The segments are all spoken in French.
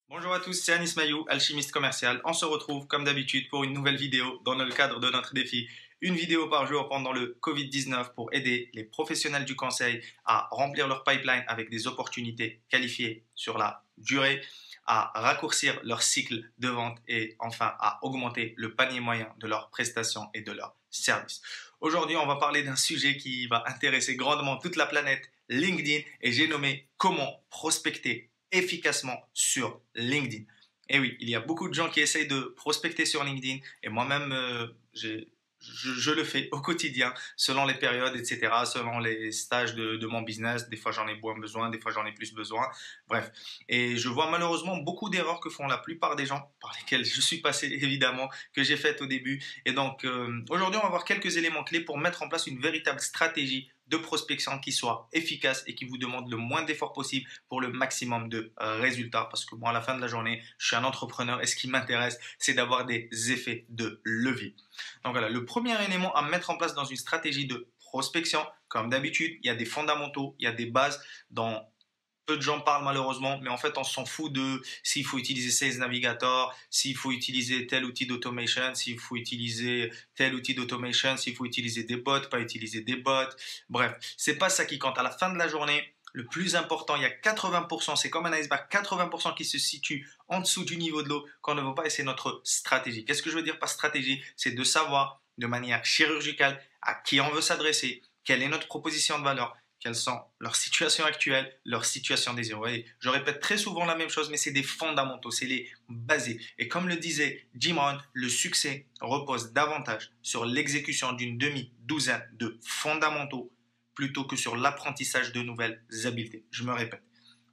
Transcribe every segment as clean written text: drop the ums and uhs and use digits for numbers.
Bonjour à tous, c'est Anis Mayou, alchimiste commercial. On se retrouve comme d'habitude pour une nouvelle vidéo dans le cadre de notre défi. Une vidéo par jour pendant le Covid-19 pour aider les professionnels du conseil à remplir leur pipeline avec des opportunités qualifiées sur la durée, à raccourcir leur cycle de vente et enfin à augmenter le panier moyen de leurs prestations et de leurs services. Aujourd'hui, on va parler d'un sujet qui va intéresser grandement toute la planète, LinkedIn, et j'ai nommé comment prospecter efficacement sur LinkedIn. Et oui, il y a beaucoup de gens qui essayent de prospecter sur LinkedIn et moi-même, je le fais au quotidien selon les périodes, etc., selon les stages de mon business. Des fois, j'en ai moins besoin, des fois, j'en ai plus besoin. Bref. Et je vois malheureusement beaucoup d'erreurs que font la plupart des gens, par lesquelles je suis passé évidemment, que j'ai faites au début. Et donc, aujourd'hui, on va voir quelques éléments clés pour mettre en place une véritable stratégie de prospection qui soit efficace et qui vous demande le moins d'efforts possible pour le maximum de résultats. Parce que moi, à la fin de la journée, je suis un entrepreneur et ce qui m'intéresse, c'est d'avoir des effets de levier. Donc voilà, le premier élément à mettre en place dans une stratégie de prospection, comme d'habitude, il y a des fondamentaux, il y a des bases dont peu de gens parlent malheureusement, mais en fait on s'en fout de s'il faut utiliser Sales Navigator, s'il faut utiliser tel outil d'automation, s'il faut utiliser tel outil d'automation, s'il faut utiliser des bots, pas utiliser des bots. Bref, c'est pas ça qui compte. À la fin de la journée, le plus important, il y a 80%, c'est comme un iceberg, 80% qui se situe en dessous du niveau de l'eau qu'on ne veut pas et c'est notre stratégie. Qu'est-ce que je veux dire par stratégie? C'est de savoir de manière chirurgicale à qui on veut s'adresser, quelle est notre proposition de valeur, quelles sont leurs situations actuelles, leurs situations désirées. Je répète très souvent la même chose, mais c'est des fondamentaux, c'est les basés. Et comme le disait Jim Rohn, le succès repose davantage sur l'exécution d'une demi-douzaine de fondamentaux plutôt que sur l'apprentissage de nouvelles habiletés. Je me répète,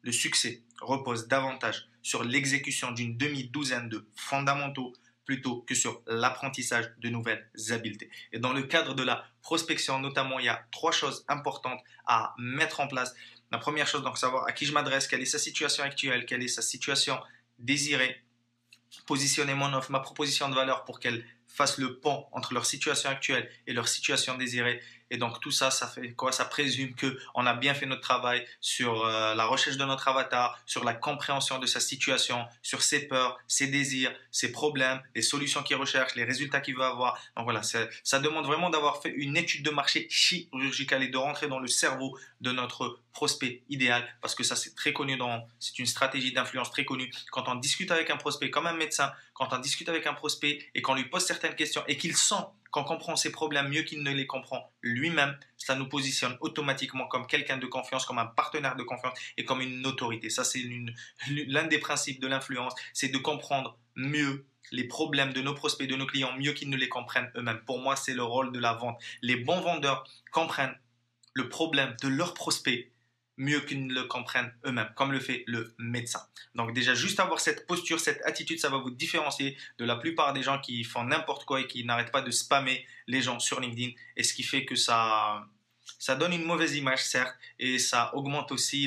le succès repose davantage sur l'exécution d'une demi-douzaine de fondamentaux plutôt que sur l'apprentissage de nouvelles habiletés. Et dans le cadre de la prospection, notamment, il y a trois choses importantes à mettre en place. La première chose, donc, savoir à qui je m'adresse, quelle est sa situation actuelle, quelle est sa situation désirée, positionner mon offre, ma proposition de valeur pour qu'elle fasse le pont entre leur situation actuelle et leur situation désirée. Et donc tout ça, ça fait quoi? Ça présume qu'on a bien fait notre travail sur la recherche de notre avatar, sur la compréhension de sa situation, sur ses peurs, ses désirs, ses problèmes, les solutions qu'il recherche, les résultats qu'il veut avoir. Donc voilà, ça demande vraiment d'avoir fait une étude de marché chirurgicale et de rentrer dans le cerveau de notre prospect idéal, parce que ça c'est très connu, c'est une stratégie d'influence très connue. Quand on discute avec un prospect comme un médecin, quand on discute avec un prospect et qu'on lui pose certaines questions et qu'il sent qu'on comprend ses problèmes mieux qu'il ne les comprend lui-même, ça nous positionne automatiquement comme quelqu'un de confiance, comme un partenaire de confiance et comme une autorité. Ça, c'est l'un des principes de l'influence, c'est de comprendre mieux les problèmes de nos prospects, de nos clients, mieux qu'ils ne les comprennent eux-mêmes. Pour moi, c'est le rôle de la vente. Les bons vendeurs comprennent le problème de leurs prospects mieux qu'ils ne le comprennent eux-mêmes, comme le fait le médecin. Donc déjà, juste avoir cette posture, cette attitude, ça va vous différencier de la plupart des gens qui font n'importe quoi et qui n'arrêtent pas de spammer les gens sur LinkedIn. Et ce qui fait que ça donne une mauvaise image, certes, et ça augmente aussi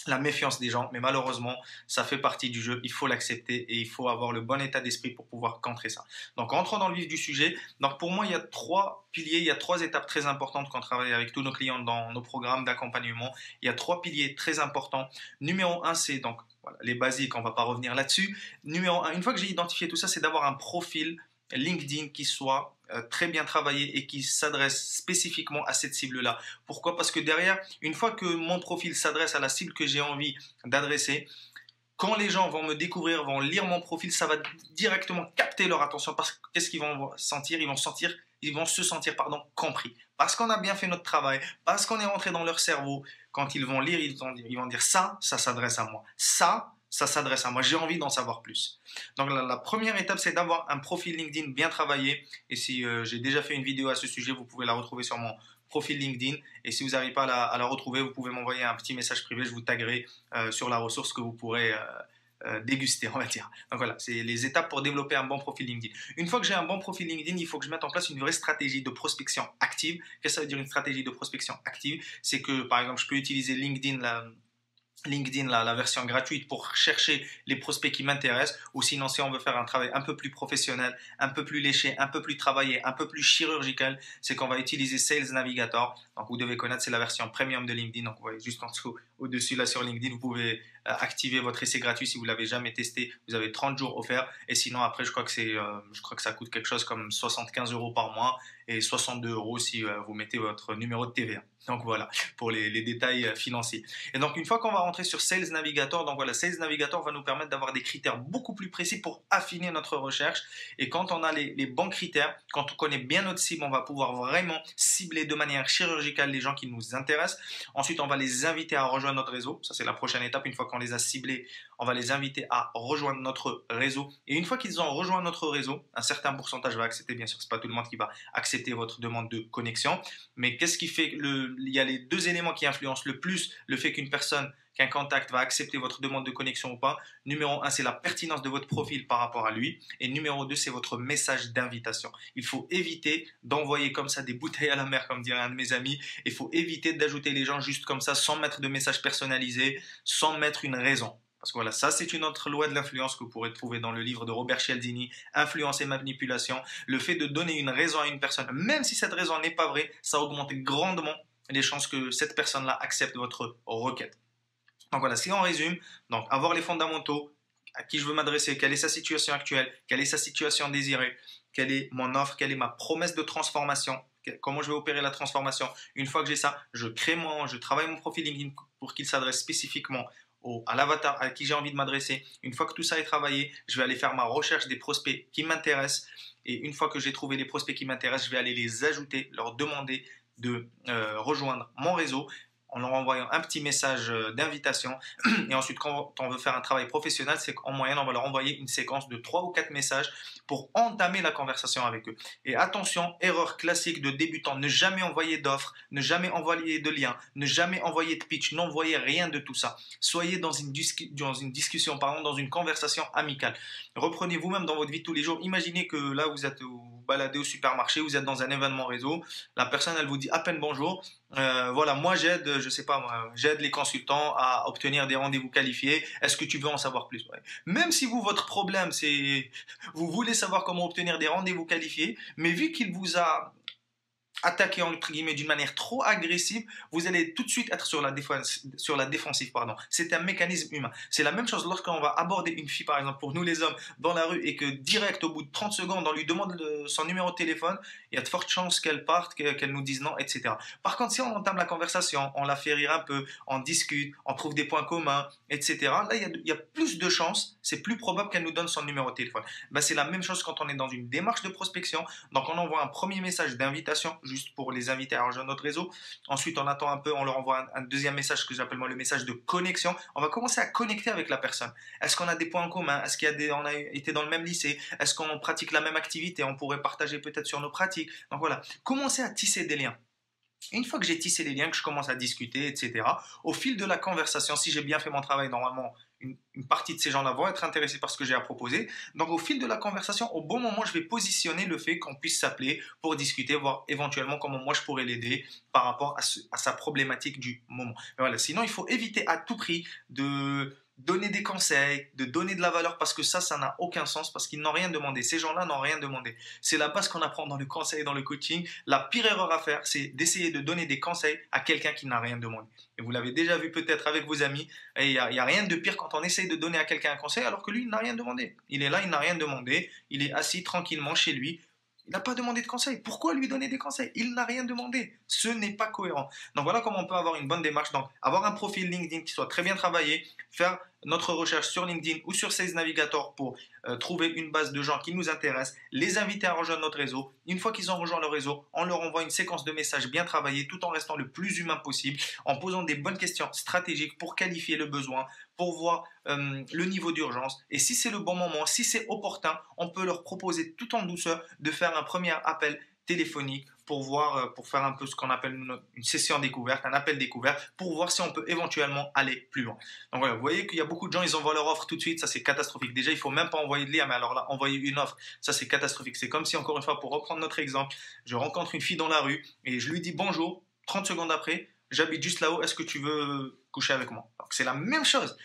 la méfiance des gens, mais malheureusement, ça fait partie du jeu, il faut l'accepter et il faut avoir le bon état d'esprit pour pouvoir contrer ça. Donc, entrons dans le vif du sujet. Donc, pour moi, il y a trois piliers, il y a trois étapes très importantes quand on travaille avec tous nos clients dans nos programmes d'accompagnement. Il y a trois piliers très importants. Numéro un, c'est donc voilà, les basiques, on ne va pas revenir là-dessus. Numéro un, une fois que j'ai identifié tout ça, c'est d'avoir un profil LinkedIn qui soit très bien travaillé et qui s'adresse spécifiquement à cette cible-là. Pourquoi? Parce que derrière, une fois que mon profil s'adresse à la cible que j'ai envie d'adresser, quand les gens vont me découvrir, vont lire mon profil, ça va directement capter leur attention parce qu'est-ce qu'ils vont sentir? Ils vont se sentir compris. Parce qu'on a bien fait notre travail, parce qu'on est rentré dans leur cerveau. Quand ils vont lire, ils vont dire ça s'adresse à moi. Ça s'adresse à moi. J'ai envie d'en savoir plus. Donc la première étape, c'est d'avoir un profil LinkedIn bien travaillé. Et si j'ai déjà fait une vidéo à ce sujet, vous pouvez la retrouver sur mon profil LinkedIn. Et si vous n'arrivez pas à la retrouver, vous pouvez m'envoyer un petit message privé. Je vous taguerai sur la ressource que vous pourrez déguster, on va dire. Donc voilà, c'est les étapes pour développer un bon profil LinkedIn. Une fois que j'ai un bon profil LinkedIn, il faut que je mette en place une vraie stratégie de prospection active. Qu'est-ce que ça veut dire une stratégie de prospection active? C'est que, par exemple, je peux utiliser LinkedIn, la version gratuite pour chercher les prospects qui m'intéressent, ou sinon si on veut faire un travail un peu plus professionnel, un peu plus léché, un peu plus travaillé, un peu plus chirurgical, c'est qu'on va utiliser Sales Navigator. Donc vous devez connaître, c'est la version premium de LinkedIn. Donc vous voyez juste en dessous, au-dessus là sur LinkedIn, vous pouvez activez votre essai gratuit si vous l'avez jamais testé. Vous avez 30 jours offerts. Et sinon, après, je crois que ça coûte quelque chose comme 75 € par mois et 62 € si vous mettez votre numéro de TVA. Donc voilà, pour les détails financiers. Et donc une fois qu'on va rentrer sur Sales Navigator, donc voilà, Sales Navigator va nous permettre d'avoir des critères beaucoup plus précis pour affiner notre recherche. Et quand on a les bons critères, quand on connaît bien notre cible, on va pouvoir vraiment cibler de manière chirurgicale les gens qui nous intéressent. Ensuite, on va les inviter à rejoindre notre réseau. Ça, c'est la prochaine étape. Une fois qu'on les a ciblés, on va les inviter à rejoindre notre réseau. Et une fois qu'ils ont rejoint notre réseau, un certain pourcentage va accepter, bien sûr, c'est pas tout le monde qui va accepter votre demande de connexion. Mais qu'est-ce qui fait il y a les deux éléments qui influencent le plus le fait qu'un contact va accepter votre demande de connexion ou pas. Numéro 1, c'est la pertinence de votre profil par rapport à lui. Et numéro 2, c'est votre message d'invitation. Il faut éviter d'envoyer comme ça des bouteilles à la mer, comme dirait un de mes amis. Il faut éviter d'ajouter les gens juste comme ça, sans mettre de message personnalisé, sans mettre une raison. Parce que voilà, ça c'est une autre loi de l'influence que vous pourrez trouver dans le livre de Robert Cialdini, Influence et manipulation. Le fait de donner une raison à une personne, même si cette raison n'est pas vraie, ça augmente grandement les chances que cette personne-là accepte votre requête. Donc voilà, si on résume, donc avoir les fondamentaux, à qui je veux m'adresser, quelle est sa situation actuelle, quelle est sa situation désirée, quelle est mon offre, quelle est ma promesse de transformation, comment je vais opérer la transformation. Une fois que j'ai ça, je travaille mon profil LinkedIn pour qu'il s'adresse spécifiquement à l'avatar à qui j'ai envie de m'adresser. Une fois que tout ça est travaillé, je vais aller faire ma recherche des prospects qui m'intéressent. Et une fois que j'ai trouvé les prospects qui m'intéressent, je vais aller les ajouter, leur demander de rejoindre mon réseau en leur envoyant un petit message d'invitation. Et ensuite, quand on veut faire un travail professionnel, c'est qu'en moyenne, on va leur envoyer une séquence de 3 ou 4 messages pour entamer la conversation avec eux. Et attention, erreur classique de débutant, ne jamais envoyer d'offres, ne jamais envoyer de liens, ne jamais envoyer de pitch, n'envoyez rien de tout ça. Soyez dans une discussion, dans une conversation amicale. Reprenez vous-même dans votre vie de tous les jours. Imaginez que là, vous baladez au supermarché, vous êtes dans un événement réseau, la personne, elle vous dit à peine bonjour. Voilà, moi j'aide les consultants à obtenir des rendez-vous qualifiés. Est-ce que tu veux en savoir plus? Ouais. Même si votre problème, vous voulez savoir comment obtenir des rendez-vous qualifiés, mais vu qu'il vous a attaqué entre guillemets d'une manière trop agressive, vous allez tout de suite être sur la défensive, pardon. C'est un mécanisme humain. C'est la même chose lorsqu'on va aborder une fille, par exemple, pour nous les hommes, dans la rue et que direct au bout de 30 secondes, on lui demande son numéro de téléphone, il y a de fortes chances qu'elle parte, qu'elle nous dise non, etc. Par contre, si on entame la conversation, on la fait rire un peu, on discute, on trouve des points communs, etc. Là, il y a plus de chances, c'est plus probable qu'elle nous donne son numéro de téléphone. Ben, c'est la même chose quand on est dans une démarche de prospection. Donc, on envoie un premier message d'invitation, juste pour les inviter à rejoindre notre réseau. Ensuite, on attend un peu, on leur envoie un deuxième message que j'appelle moi le message de connexion. On va commencer à connecter avec la personne. Est-ce qu'on a des points en commun? Est-ce on a été dans le même lycée? Est-ce qu'on pratique la même activité? On pourrait partager peut-être sur nos pratiques. Donc voilà, commencer à tisser des liens. Une fois que j'ai tissé les liens, que je commence à discuter, etc., au fil de la conversation, si j'ai bien fait mon travail, normalement, une partie de ces gens-là vont être intéressés par ce que j'ai à proposer. Donc, au fil de la conversation, au bon moment, je vais positionner le fait qu'on puisse s'appeler pour discuter, voir éventuellement comment moi je pourrais l'aider par rapport à sa problématique du moment. Mais voilà, sinon, il faut éviter à tout prix de donner des conseils, de donner de la valeur parce que ça n'a aucun sens parce qu'ils n'ont rien demandé. Ces gens-là n'ont rien demandé. C'est la base qu'on apprend dans le conseil, dans le coaching. La pire erreur à faire, c'est d'essayer de donner des conseils à quelqu'un qui n'a rien demandé. Et vous l'avez déjà vu peut-être avec vos amis. Il n'y a rien de pire quand on essaye de donner à quelqu'un un conseil alors que lui, il n'a rien demandé. Il est là, il n'a rien demandé. Il est assis tranquillement chez lui. Il n'a pas demandé de conseils. Pourquoi lui donner des conseils? Il n'a rien demandé. Ce n'est pas cohérent. Donc voilà comment on peut avoir une bonne démarche. Donc avoir un profil LinkedIn qui soit très bien travaillé, faire notre recherche sur LinkedIn ou sur Sales Navigator pour trouver une base de gens qui nous intéressent, les inviter à rejoindre notre réseau. Une fois qu'ils ont rejoint le réseau, on leur envoie une séquence de messages bien travaillés tout en restant le plus humain possible, en posant des bonnes questions stratégiques pour qualifier le besoin, pour voir le niveau d'urgence. Et si c'est le bon moment, si c'est opportun, on peut leur proposer tout en douceur de faire un premier appel téléphonique pour faire un peu ce qu'on appelle une session découverte, un appel découvert, pour voir si on peut éventuellement aller plus loin. Donc voilà, vous voyez qu'il y a beaucoup de gens, ils envoient leur offre tout de suite, ça c'est catastrophique. Déjà, il ne faut même pas envoyer de lien, mais alors là, envoyer une offre, ça c'est catastrophique. C'est comme si, encore une fois, pour reprendre notre exemple, je rencontre une fille dans la rue et je lui dis bonjour, 30 secondes après, j'habite juste là-haut, est-ce que tu veux coucher avec moi? Donc c'est la même chose.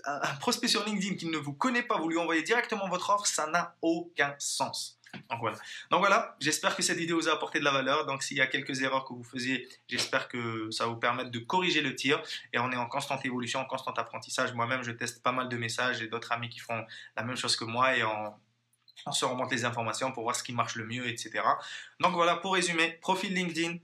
Un prospect sur LinkedIn qui ne vous connaît pas, vous lui envoyez directement votre offre, ça n'a aucun sens. Donc voilà, j'espère que cette vidéo vous a apporté de la valeur. Donc s'il y a quelques erreurs que vous faisiez, j'espère que ça va vous permettre de corriger le tir. Et on est en constante évolution, en constant apprentissage. Moi-même, je teste pas mal de messages et d'autres amis qui font la même chose que moi et on se remonte les informations pour voir ce qui marche le mieux, etc. Donc voilà, pour résumer, profil LinkedIn,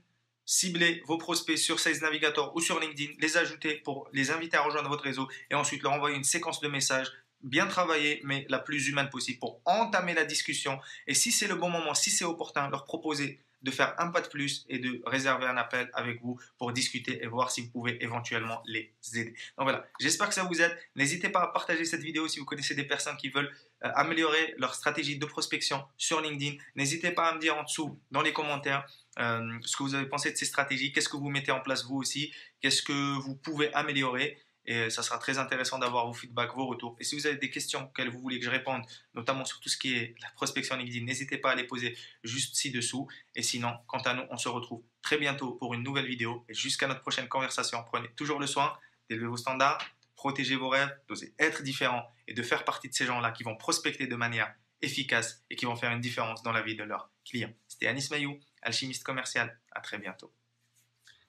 ciblez vos prospects sur Sales Navigator ou sur LinkedIn, les ajouter pour les inviter à rejoindre votre réseau et ensuite leur envoyer une séquence de messages bien travaillée, mais la plus humaine possible pour entamer la discussion. Et si c'est le bon moment, si c'est opportun, leur proposer de faire un pas de plus et de réserver un appel avec vous pour discuter et voir si vous pouvez éventuellement les aider. Donc voilà, j'espère que ça vous aide. N'hésitez pas à partager cette vidéo si vous connaissez des personnes qui veulent améliorer leur stratégie de prospection sur LinkedIn. N'hésitez pas à me dire en dessous dans les commentaires ce que vous avez pensé de ces stratégies, qu'est-ce que vous mettez en place vous aussi, qu'est-ce que vous pouvez améliorer. Et ça sera très intéressant d'avoir vos feedbacks, vos retours. Et si vous avez des questions auxquelles vous voulez que je réponde, notamment sur tout ce qui est la prospection LinkedIn, n'hésitez pas à les poser juste ci-dessous. Et sinon, quant à nous, on se retrouve très bientôt pour une nouvelle vidéo. Et jusqu'à notre prochaine conversation, prenez toujours le soin d'élever vos standards, protéger vos rêves, d'oser être différent et de faire partie de ces gens-là qui vont prospecter de manière efficace et qui vont faire une différence dans la vie de leurs clients. C'était Anis Mayou, alchimiste commercial. À très bientôt.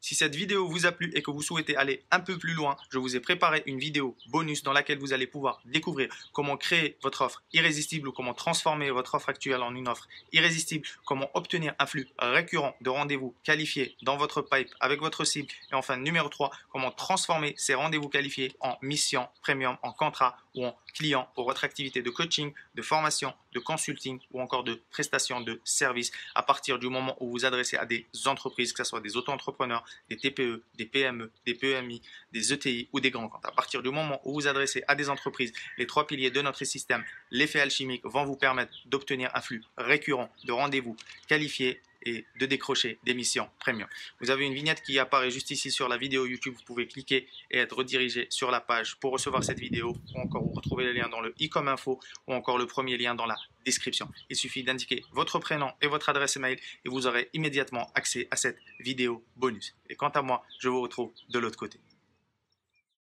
Si cette vidéo vous a plu et que vous souhaitez aller un peu plus loin, je vous ai préparé une vidéo bonus dans laquelle vous allez pouvoir découvrir comment créer votre offre irrésistible ou comment transformer votre offre actuelle en une offre irrésistible, comment obtenir un flux récurrent de rendez-vous qualifiés dans votre pipe avec votre cible et enfin numéro 3, comment transformer ces rendez-vous qualifiés en mission premium, en contrat ou en client pour votre activité de coaching, de formation, de consulting ou encore de prestation de services à partir du moment où vous vous adressez à des entreprises, que ce soit des auto-entrepreneurs, des TPE, des PME, des PMI, des ETI ou des grands comptes. À partir du moment où vous vous adressez à des entreprises, les 3 piliers de notre système, l'effet alchimique, vont vous permettre d'obtenir un flux récurrent de rendez-vous qualifiés et de décrocher des missions premium. Vous avez une vignette qui apparaît juste ici sur la vidéo YouTube. Vous pouvez cliquer et être redirigé sur la page pour recevoir cette vidéo ou encore vous retrouvez le lien dans le i comme info ou encore le premier lien dans la description. Il suffit d'indiquer votre prénom et votre adresse email et vous aurez immédiatement accès à cette vidéo bonus. Et quant à moi, je vous retrouve de l'autre côté.